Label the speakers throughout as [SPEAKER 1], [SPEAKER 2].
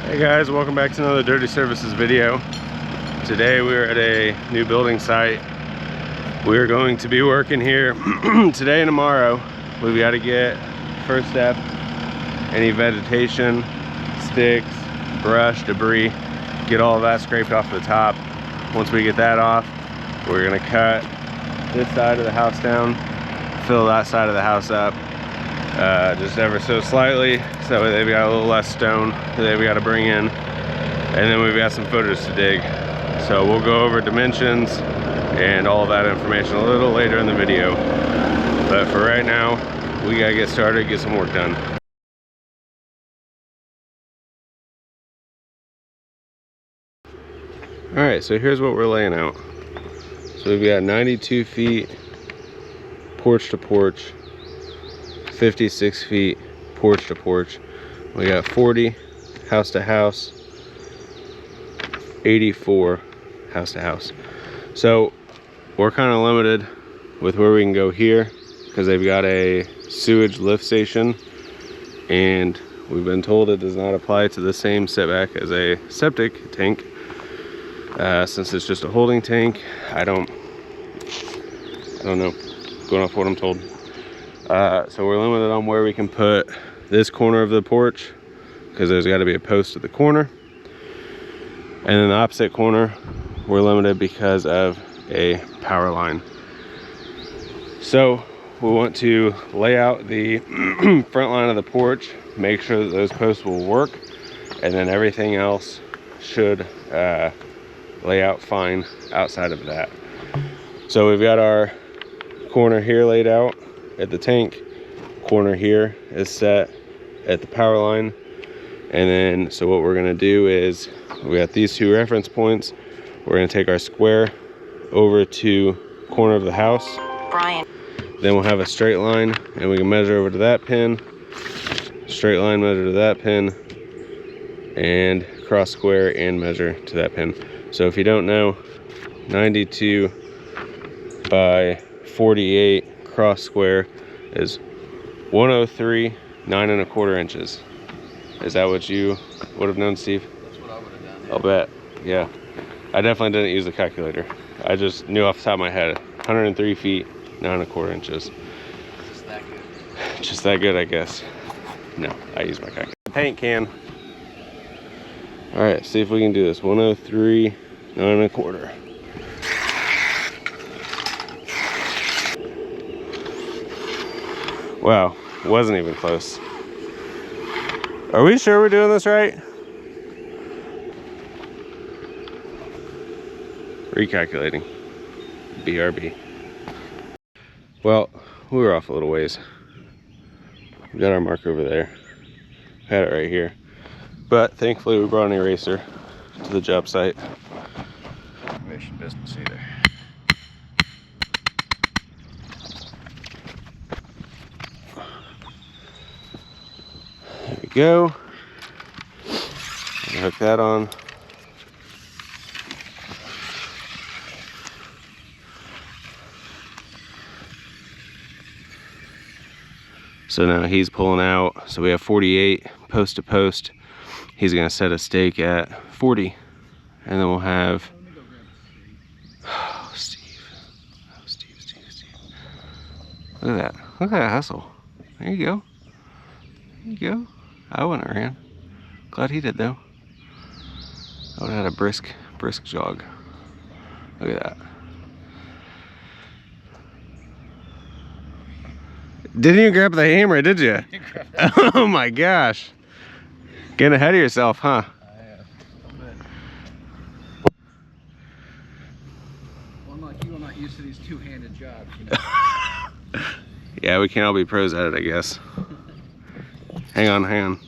[SPEAKER 1] Hey guys, welcome back to another Dirty Services video. Today we're at a new building site. We're going to be working here today and tomorrow. We've got to get, first step, any vegetation, sticks, brush, debris, get all of that scraped off the top. Once we get that off, we're gonna cut this side of the house down, fill that side of the house up, just ever so slightly, so they've got a little less stone that they've got to bring in, and then we've got some footers to dig. So we'll go over dimensions and all of that information a little later in the video, but for right now we gotta get started, get some work done. All right, so here's what we're laying out. So we've got 92 feet porch to porch, 56 feet porch to porch. We got 40 house to house, 84 house to house. So we're kind of limited with where we can go here because they've got a sewage lift station, and we've been told it does not apply to the same setback as a septic tank. Since it's just a holding tank, I don't know, going off what I'm told. So we're limited on where we can put this corner of the porch because there's got to be a post at the corner, and then the opposite corner we're limited because of a power line. So we want to lay out the front line of the porch, make sure that those posts will work, and then everything else should lay out fine outside of that. So we've got our corner here laid out at the tank, corner here is set at the power line, and then so what we're going to do is we got these two reference points. We're going to take our square over to corner of the house, Brian. Then we'll have a straight line and we can measure over to that pin, straight line measure to that pin, and cross square and measure to that pin. So if you don't know, 92 by 48 cross square is 103 9¼ inches. Is that what you would have known, Steve?
[SPEAKER 2] That's what I would have done. Yeah.
[SPEAKER 1] I'll bet. Yeah, I definitely didn't use the calculator. I just knew off the top of my head 103 feet 9¼ inches.
[SPEAKER 2] Just that good.
[SPEAKER 1] Just that good, I guess. No, I use my calculator. Paint can. All right, see if we can do this. 103 9¼ Wow, wasn't even close. Are we sure we're doing this right? Recalculating. BRB. Well, we were off a little ways. We got our mark over there. Had it right here. But thankfully we brought an eraser to the job site.
[SPEAKER 2] Mission business either.
[SPEAKER 1] There we go. Hook that on. So now he's pulling out. So we have 48 post to post. He's gonna set a stake at 40, and then we'll have. Oh, Steve. Oh, Steve. Look at that. Look at that hustle. There you go. There you go. I wouldn't have ran. Glad he did though. I would have had a brisk jog. Look at that. Didn't you grab the hammer, did you? Oh my gosh. Getting ahead of yourself, huh?
[SPEAKER 2] Well, unlike you, I'm not used to these two-handed jobs. You know?
[SPEAKER 1] Yeah, we can't all be pros at it, I guess. Hang on.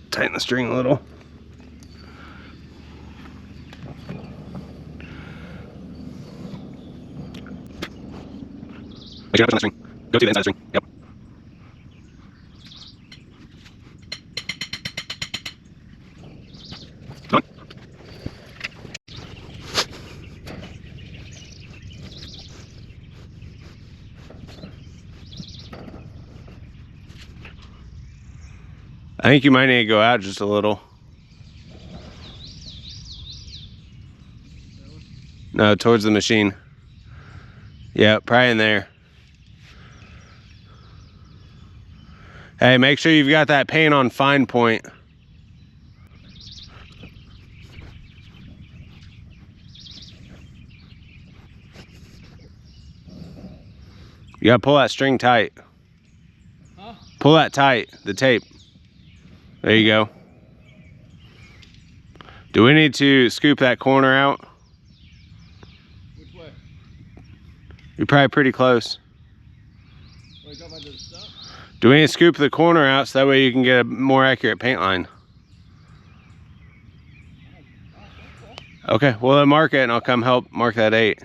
[SPEAKER 1] Tighten the string a little. Make sure you push on the string. Go to the inside of the string. Yep. Come on. I think you might need to go out just a little. No, towards the machine. Yeah, probably in there. Hey, make sure you've got that paint on fine point. You gotta pull that string tight.
[SPEAKER 2] Huh?
[SPEAKER 1] Pull that tight, the tape. There you go. Do we need to scoop that corner out?
[SPEAKER 2] Which way?
[SPEAKER 1] You're probably pretty close.
[SPEAKER 2] What, you talking about the stuff?
[SPEAKER 1] Do we need to scoop the corner out so that way you can get a more accurate paint line? Okay, well then mark it and I'll come help mark that 8.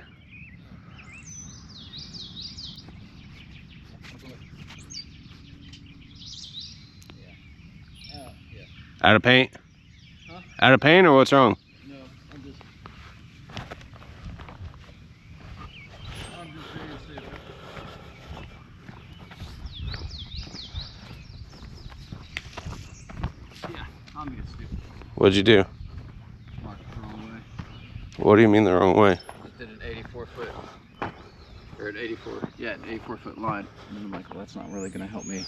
[SPEAKER 2] Yeah.
[SPEAKER 1] Out of paint?
[SPEAKER 2] Huh?
[SPEAKER 1] Out of paint or what's wrong?
[SPEAKER 2] No, I'm just being safe. Yeah, I'm being stupid.
[SPEAKER 1] What'd you do?
[SPEAKER 2] Marked the wrong way.
[SPEAKER 1] What do you mean the wrong way?
[SPEAKER 2] Just did an 84 foot, or an 84 foot line. And then I'm like, well, that's not really gonna help me.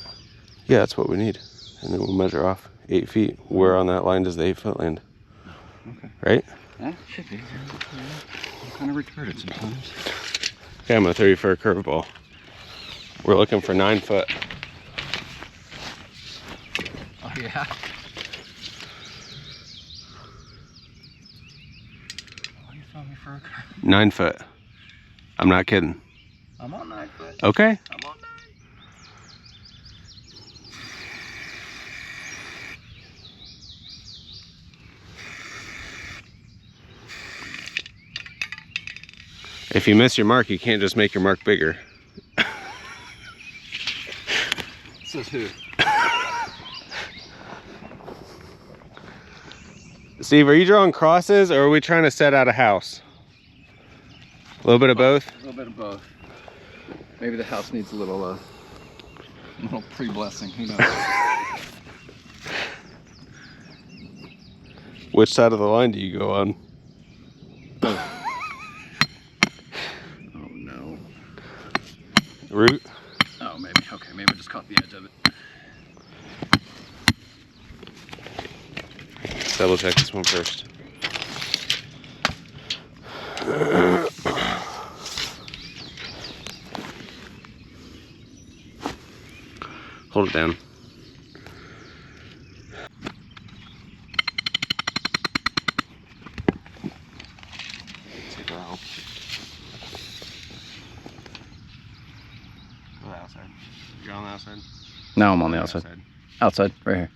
[SPEAKER 1] Yeah, that's what we need. And then we'll measure off 8 feet. Where on that line does the 8 foot land?
[SPEAKER 2] Okay.
[SPEAKER 1] Right?
[SPEAKER 2] That should be. I'm kind of retarded sometimes.
[SPEAKER 1] Okay, I'm gonna throw you for a curveball. We're looking for 9 foot.
[SPEAKER 2] Oh yeah. Why are you throwing me for a curve?
[SPEAKER 1] 9 foot. I'm not kidding.
[SPEAKER 2] I'm on 9 foot.
[SPEAKER 1] Okay.
[SPEAKER 2] I'm on 9.
[SPEAKER 1] If you miss your mark, you can't just make your mark bigger.
[SPEAKER 2] Says who?
[SPEAKER 1] Steve, are you drawing crosses or are we trying to set out a house? A little bit of both?
[SPEAKER 2] A little bit of both. Maybe the house needs a little pre-blessing. Who knows?
[SPEAKER 1] Which side of the line do you go on?
[SPEAKER 2] Oh no.
[SPEAKER 1] Root?
[SPEAKER 2] Oh, maybe. Okay, maybe I just caught the edge of it.
[SPEAKER 1] Double check this one first. Hold it down. Take her out. Go outside. You're on the outside?
[SPEAKER 2] No, I'm on the outside. Outside, right here.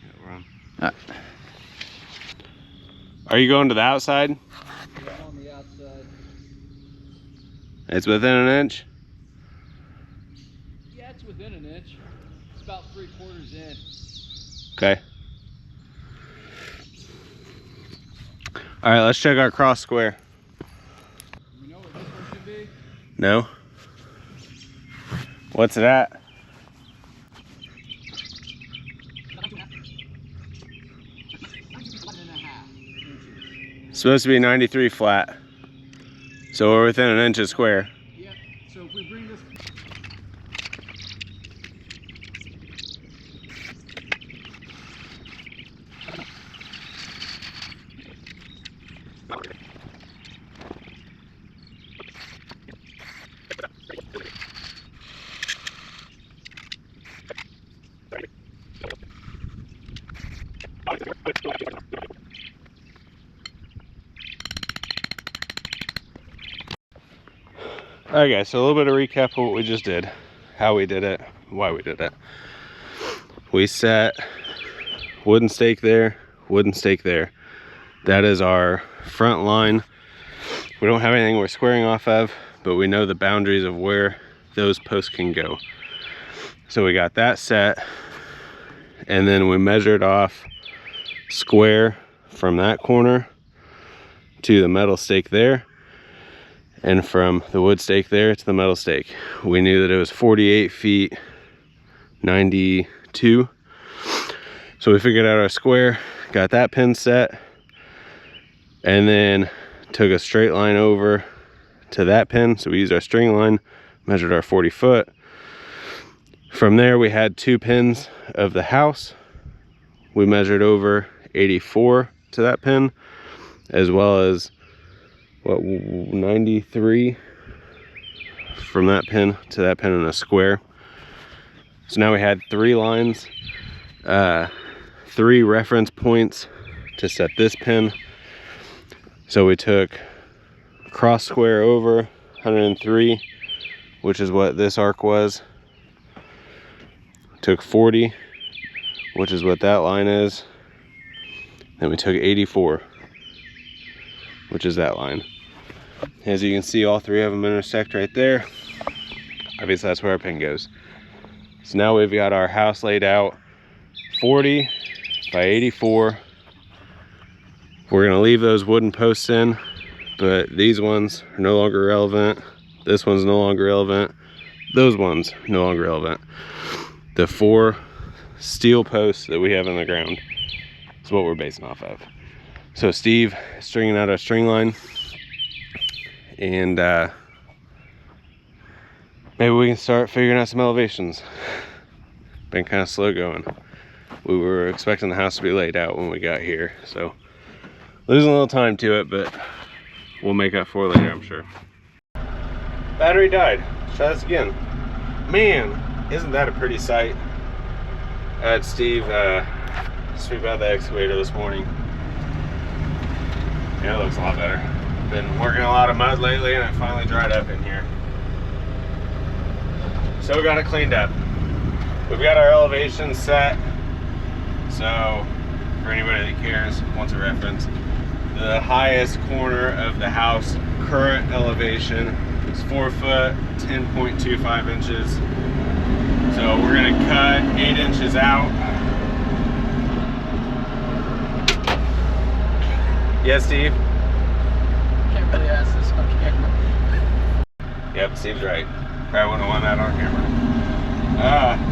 [SPEAKER 1] Yeah, we're on.
[SPEAKER 2] All right.
[SPEAKER 1] Are you going to the outside?
[SPEAKER 2] Yeah, I'm on the outside.
[SPEAKER 1] It's within an inch?
[SPEAKER 2] Yeah, it's within an inch. It's about 3/4 in.
[SPEAKER 1] Okay. All right, let's check our cross square.
[SPEAKER 2] You know what this one should be?
[SPEAKER 1] No? What's it at? It's supposed to be 93 flat. So we're within an inch of square.
[SPEAKER 2] Yeah, so if we bring this...
[SPEAKER 1] Okay, so a little bit of recap of what we just did, how we did it, why we did it. We set wooden stake there, wooden stake there. That is our front line. We don't have anything we're squaring off of, but we know the boundaries of where those posts can go. So we got that set, and then we measured off square from that corner to the metal stake there, and from the wood stake there to the metal stake. We knew that it was 48 feet 92. So we figured out our square, got that pin set, and then took a straight line over to that pin. So we used our string line, measured our 40 foot. From there, we had 2 pins of the house. We measured over 84 to that pin, as well as what, 93 from that pin to that pin in a square. So now we had 3 lines, 3 reference points to set this pin. So we took cross square over 103, which is what this arc was. Took 40, which is what that line is. Then we took 84, which is that line. As you can see, all 3 of them intersect right there. Obviously that's where our pin goes. So now we've got our house laid out 40 by 84. We're gonna leave those wooden posts in, but these ones are no longer relevant. This one's no longer relevant. Those ones no longer relevant. The 4 steel posts that we have in the ground is what we're basing off of. So Steve is stringing out our string line, and maybe we can start figuring out some elevations. Been kind of slow going. We were expecting the house to be laid out when we got here, so losing a little time to it, but we'll make up for it later, I'm sure. Battery died. Try this again. Man, isn't that a pretty sight? I had Steve sweep out the excavator this morning. Yeah, it looks a lot better. Been working a lot of mud lately, and it finally dried up in here. So we got it cleaned up. We've got our elevation set. So for anybody that cares, wants a reference, the highest corner of the house current elevation is 4 foot 10.25 inches. So we're gonna cut 8 inches out. Yes, Steve?
[SPEAKER 2] Can't really ask this on camera.
[SPEAKER 1] Yep, Steve's right. Probably wouldn't want that on camera.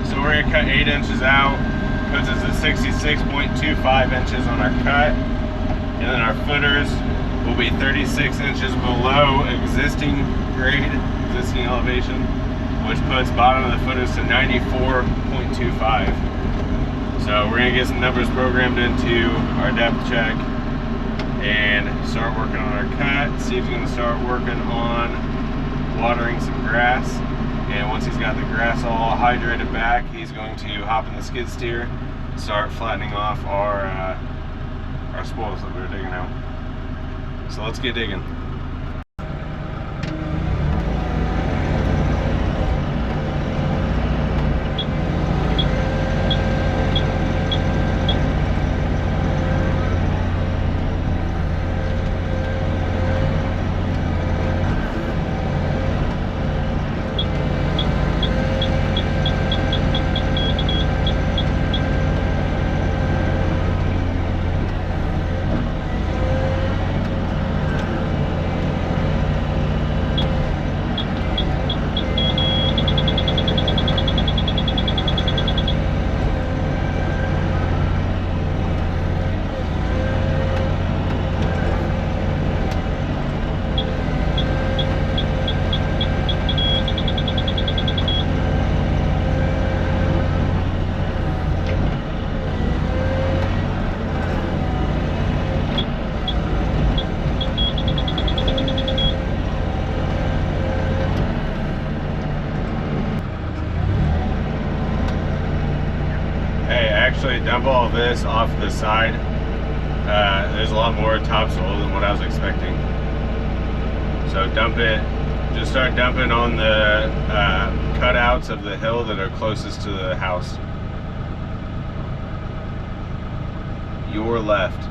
[SPEAKER 1] So we're gonna cut 8 inches out. Puts us at 66.25 inches on our cut. And then our footers will be 36 inches below existing grade, existing elevation, which puts bottom of the footers to 94.25. So we're gonna get some numbers programmed into our depth check and start working on our cut. Steve's gonna start working on watering some grass. And once he's got the grass all hydrated back, he's going to hop in the skid steer, start flattening off our spoils that we were digging out. So let's get digging. Dump all this off the side. There's a lot more topsoil than what I was expecting. So dump it, just start dumping on the cutouts of the hill that are closest to the house. Your left.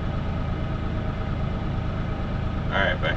[SPEAKER 1] All right, bye.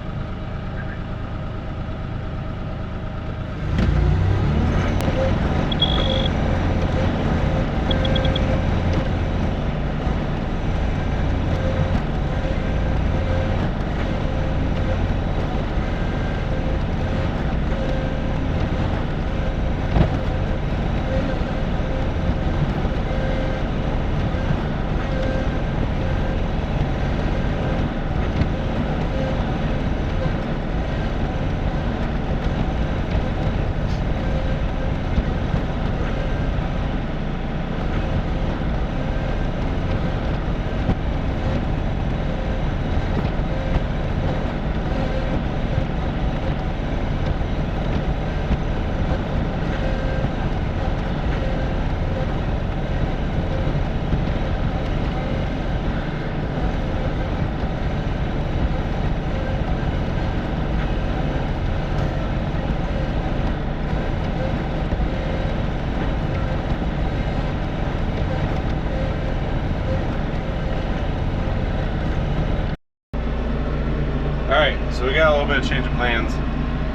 [SPEAKER 1] So we got a little bit of change of plans.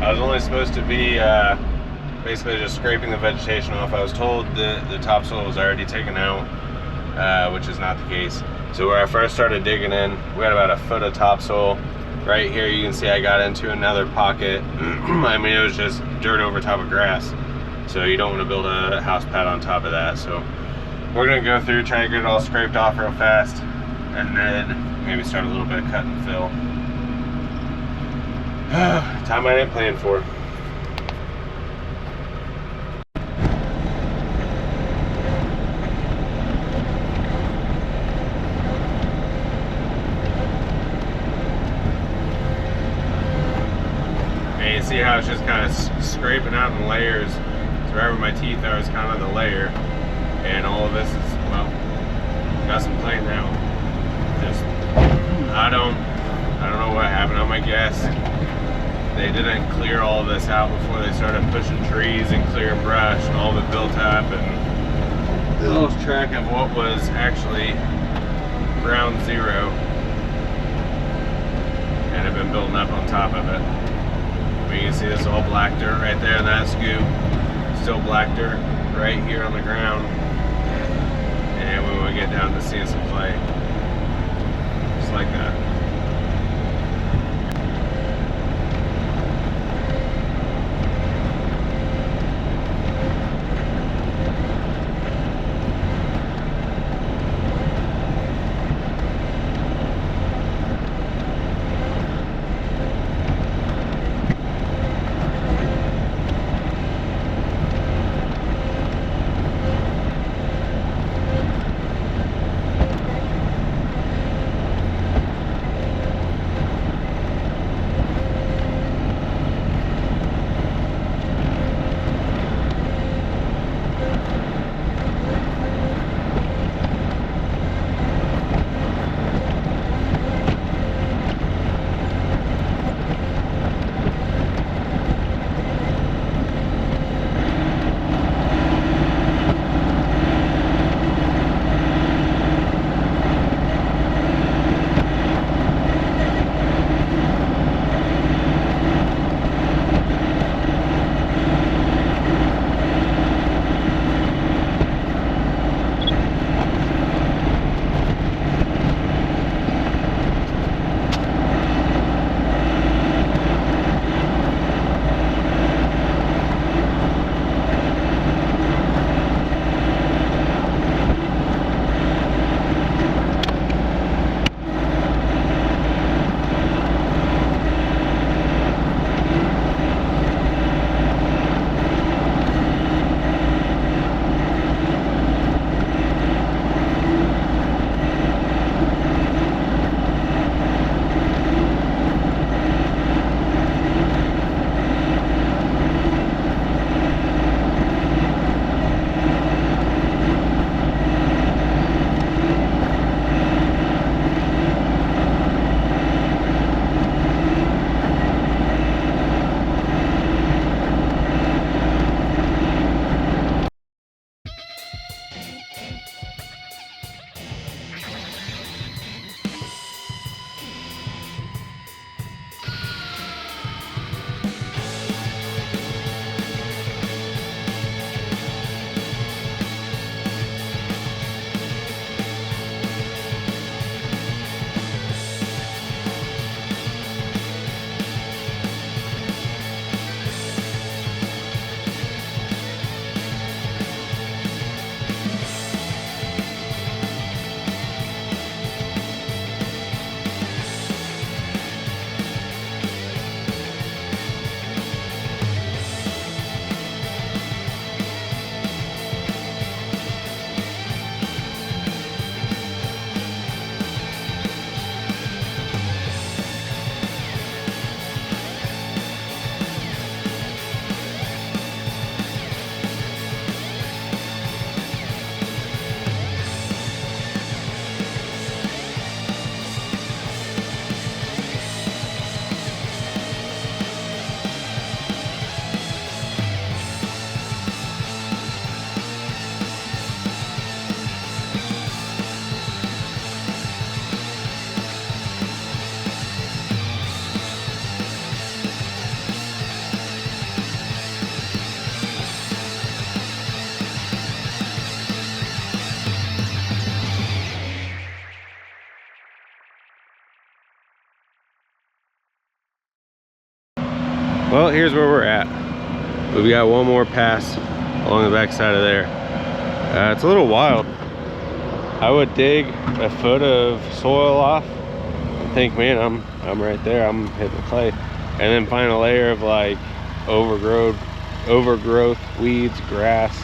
[SPEAKER 1] I was only supposed to be basically just scraping the vegetation off. I was told the topsoil was already taken out, which is not the case. So where I first started digging in, we had about a foot of topsoil. Right here you can see I got into another pocket. I mean, it was just dirt over top of grass. So you don't want to build a house pad on top of that. So we're gonna go through, try to get it all scraped off real fast, and then maybe start a little bit of cut and fill. Time I didn't plan for. And you see how it's just kind of scraping out in layers. So wherever my teeth are is kind of the layer. And all of this is, well, got some plane now. Just, I don't know what happened. I'm gonna guess they didn't clear all of this out before they started pushing trees and clearing brush, and all of it built up, and lost track of what was actually ground zero, and have been building up on top of it. But you can see this all black dirt right there in that scoop. Still black dirt right here on the ground. And when we get down to seeing some clay, just like that. Well, here's where we're at. We've got one more pass along the back side of there. It's a little wild. I would dig a foot of soil off and think, man, I'm right there, I'm hitting the clay. And then find a layer of like overgrowth, weeds, grass.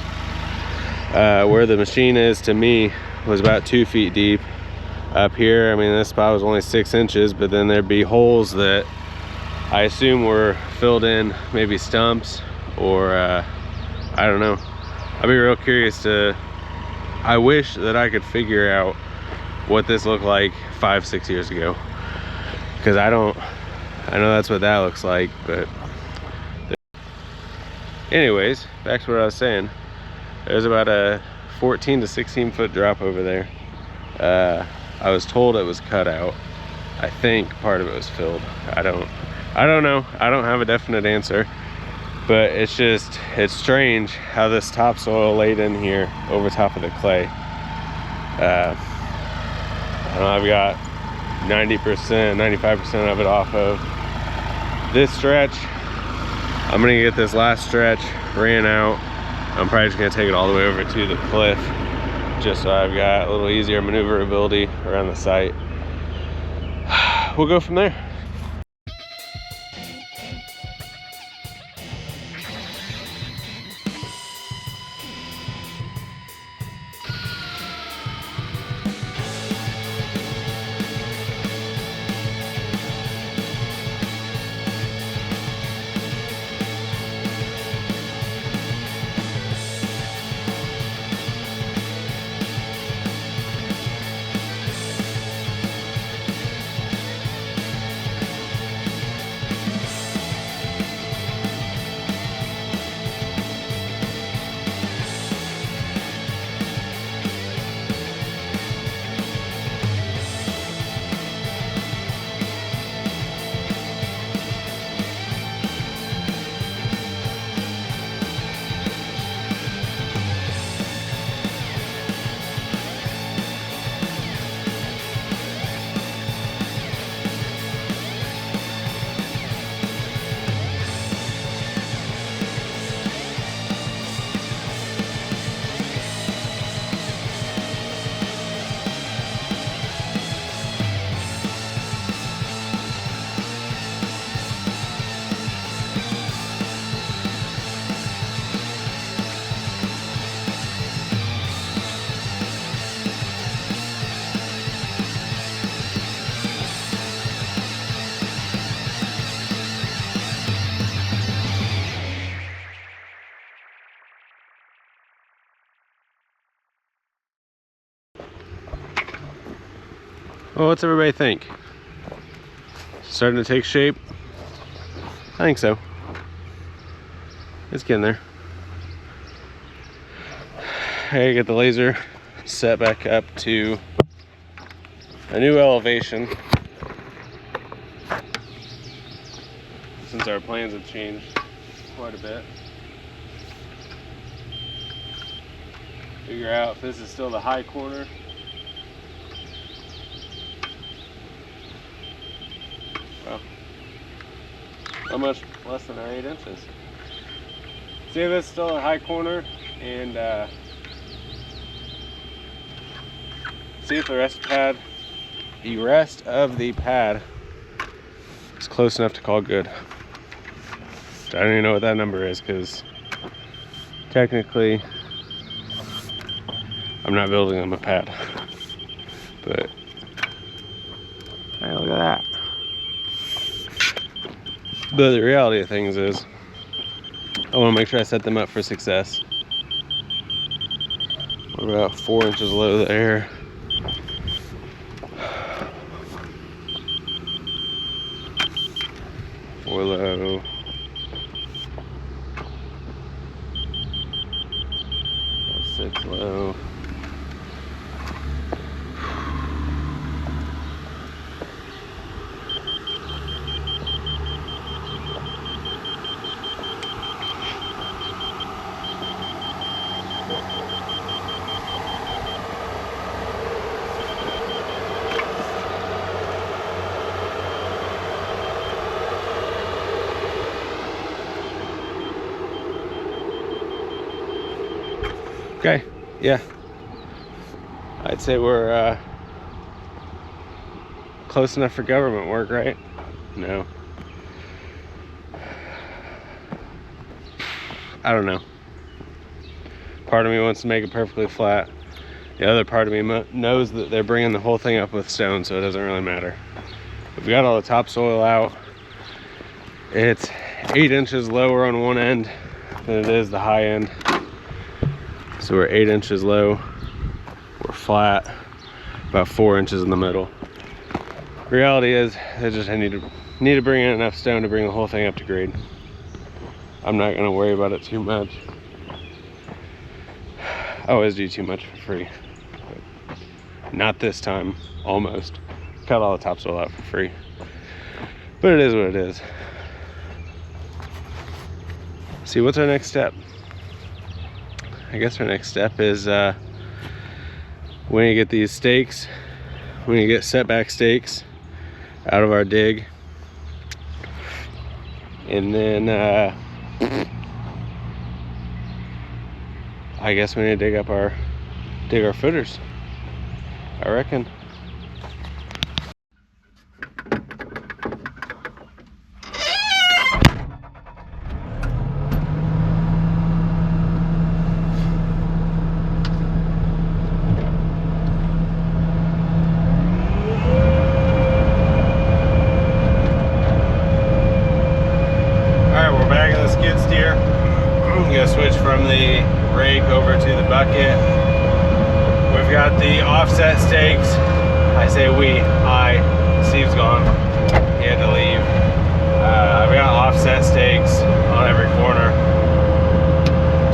[SPEAKER 1] Where the machine is, to me, was about 2 feet deep. Up here, I mean, this spot was only 6 inches, but then there'd be holes that I assume were filled in, maybe stumps, or I don't know. I'd be real curious to, I wish that I could figure out what this looked like 5-6 years ago, because I know that's what that looks like. But anyways, back to what I was saying. There's about a 14 to 16 foot drop over there. I was told it was cut out. I think part of it was filled. I don't know. I don't have a definite answer, but it's strange how this topsoil laid in here over top of the clay. I don't know, I've got 90%, 95% of it off of this stretch. I'm gonna get this last stretch ran out. I'm probably just gonna take it all the way over to the cliff, just so I've got a little easier maneuverability around the site. We'll go from there. Well, what's everybody think? Starting to take shape? I think so. It's getting there. I gotta get the laser set back up to a new elevation, since our plans have changed quite a bit. Figure out if this is still the high corner. Well, not much less than our 8 inches. See if it's still a high corner, and see if the rest of the pad is close enough to call good. I don't even know what that number is, because technically I'm not building them a pad. But hey, look at that. But the reality of things is, I want to make sure I set them up for success. We're about 4 inches low there. Four low. 6 low. Okay, yeah. I'd say we're close enough for government work, right? No. I don't know. Part of me wants to make it perfectly flat. The other part of me knows that they're bringing the whole thing up with stone, so it doesn't really matter. We've got all the topsoil out. It's 8 inches lower on one end than it is the high end. So we're 8 inches low. We're flat, about 4 inches in the middle. Reality is, I just need to bring in enough stone to bring the whole thing up to grade. I'm not gonna worry about it too much. I always do too much for free. But not this time, almost. Cut all the topsoil out for free. But it is what it is. See, what's our next step? I guess our next step is when you get these stakes, when you get setback stakes out of our dig, and then I guess we need to dig our footers, I reckon. Skid steer. I'm gonna switch from the rake over to the bucket. We've got the offset stakes. I say Steve's gone. He had to leave. I've got offset stakes on every corner.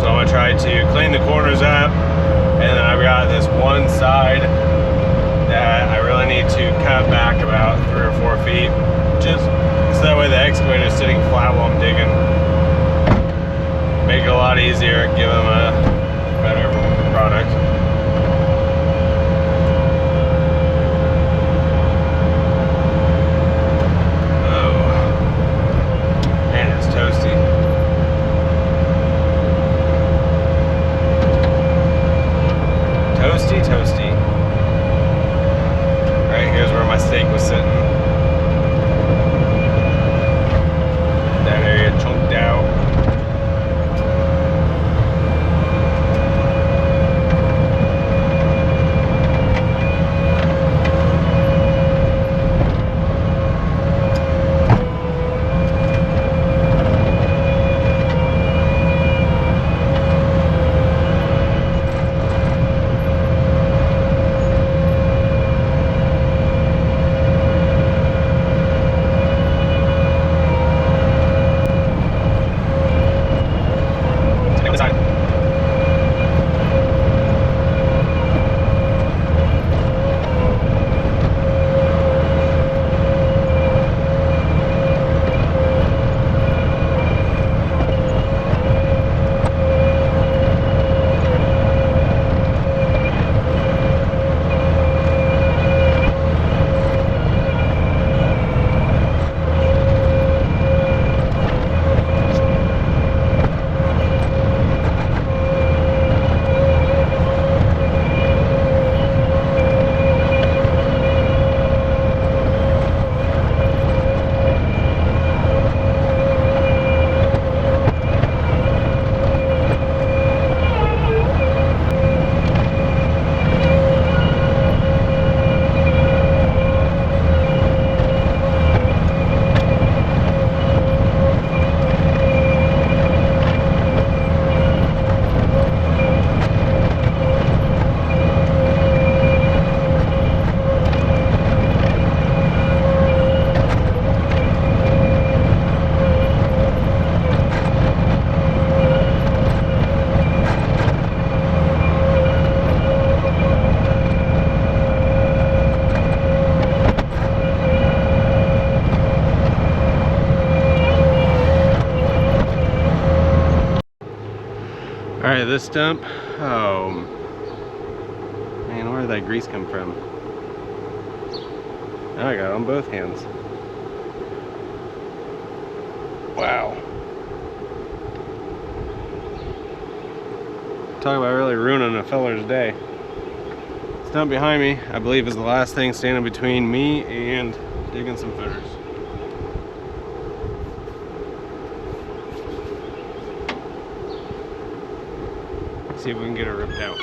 [SPEAKER 1] So I'm gonna try to clean the corners up, and then I've got this one side that I really need to cut back about 3 or 4 feet, just so that way the excavator is sitting flat while I'm digging. Make it a lot easier, give them a better product. Oh, man, it's toasty. Toasty, toasty. Right here's where my steak was sitting. That area chunked out. Alright, this stump, oh man, where did that grease come from? Now I got it on both hands. Wow. Talk about really ruining a feller's day. Stump behind me, I believe, is the last thing standing between me and digging some footers. See if we can get it ripped out.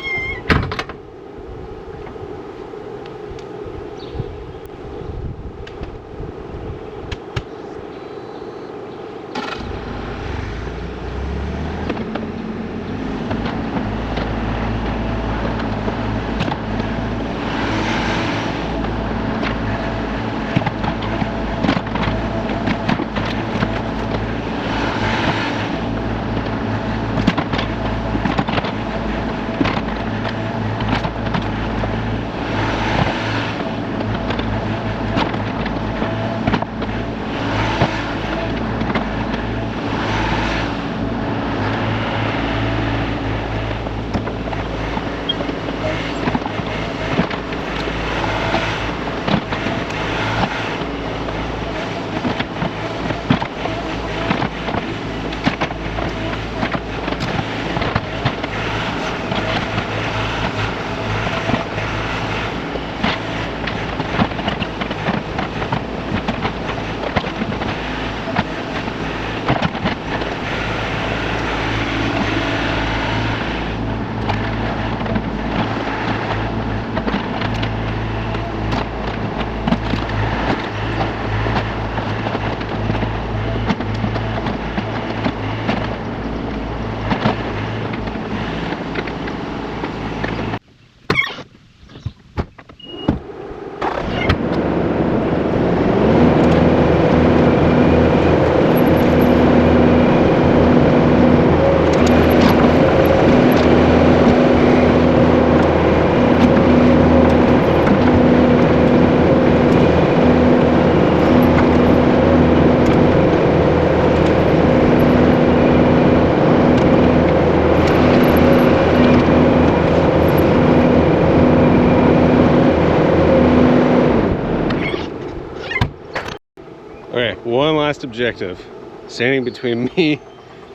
[SPEAKER 1] Okay, one last objective. Standing between me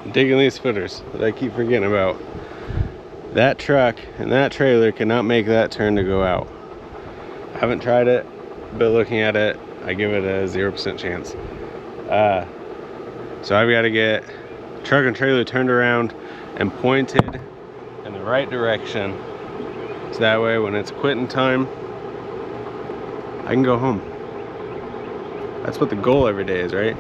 [SPEAKER 1] and digging these footers that I keep forgetting about. That truck and that trailer cannot make that turn to go out. I haven't tried it, but looking at it, I give it a 0% chance. So I've got to get truck and trailer turned around and pointed in the right direction. So that way when it's quitting time, I can go home. That's what the goal every day is, right?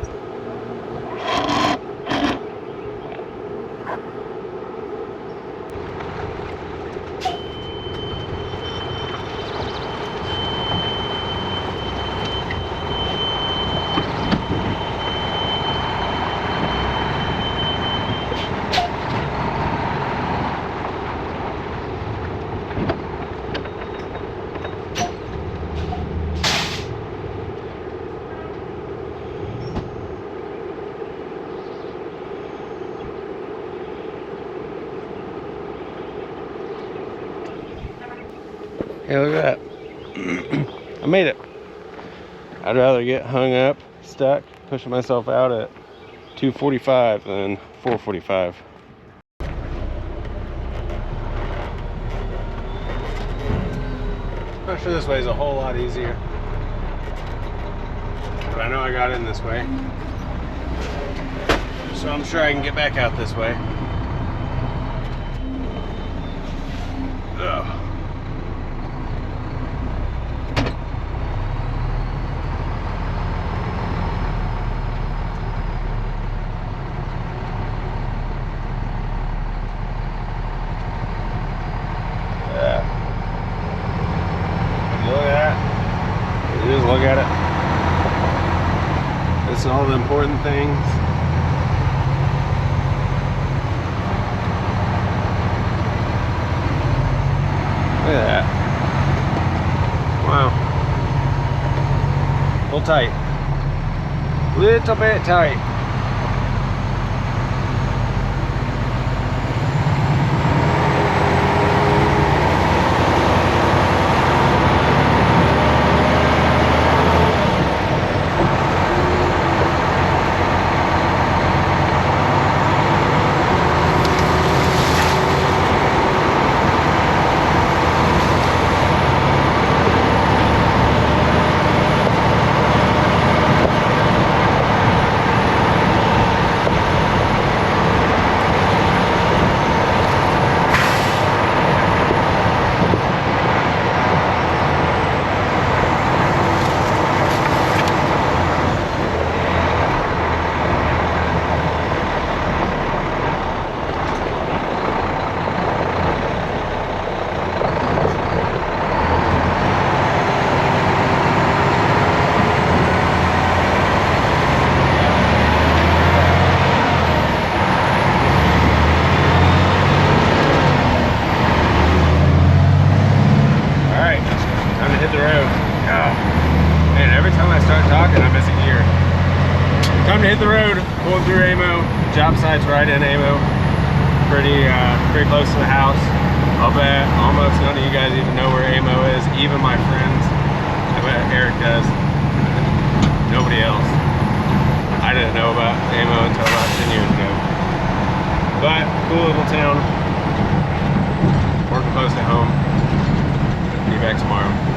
[SPEAKER 1] Hey, look at that. I made it. I'd rather get hung up, stuck, pushing myself out at 2:45 than 4:45. I'm sure this way is a whole lot easier. But I know I got in this way. So I'm sure I can get back out this way. Ugh. Just look at it. It's all the important things. Look at that. Wow. A little tight. Little bit tight. o'clock and I'm missing gear. Time to hit the road, pulling through Amo. Job site's right in Amo. Pretty close to the house. I'll bet almost none of you guys even know where Amo is, even my friends. I bet Eric does. Nobody else. I didn't know about Amo until about 10 years ago. But cool little town. Working close to home. Be back tomorrow.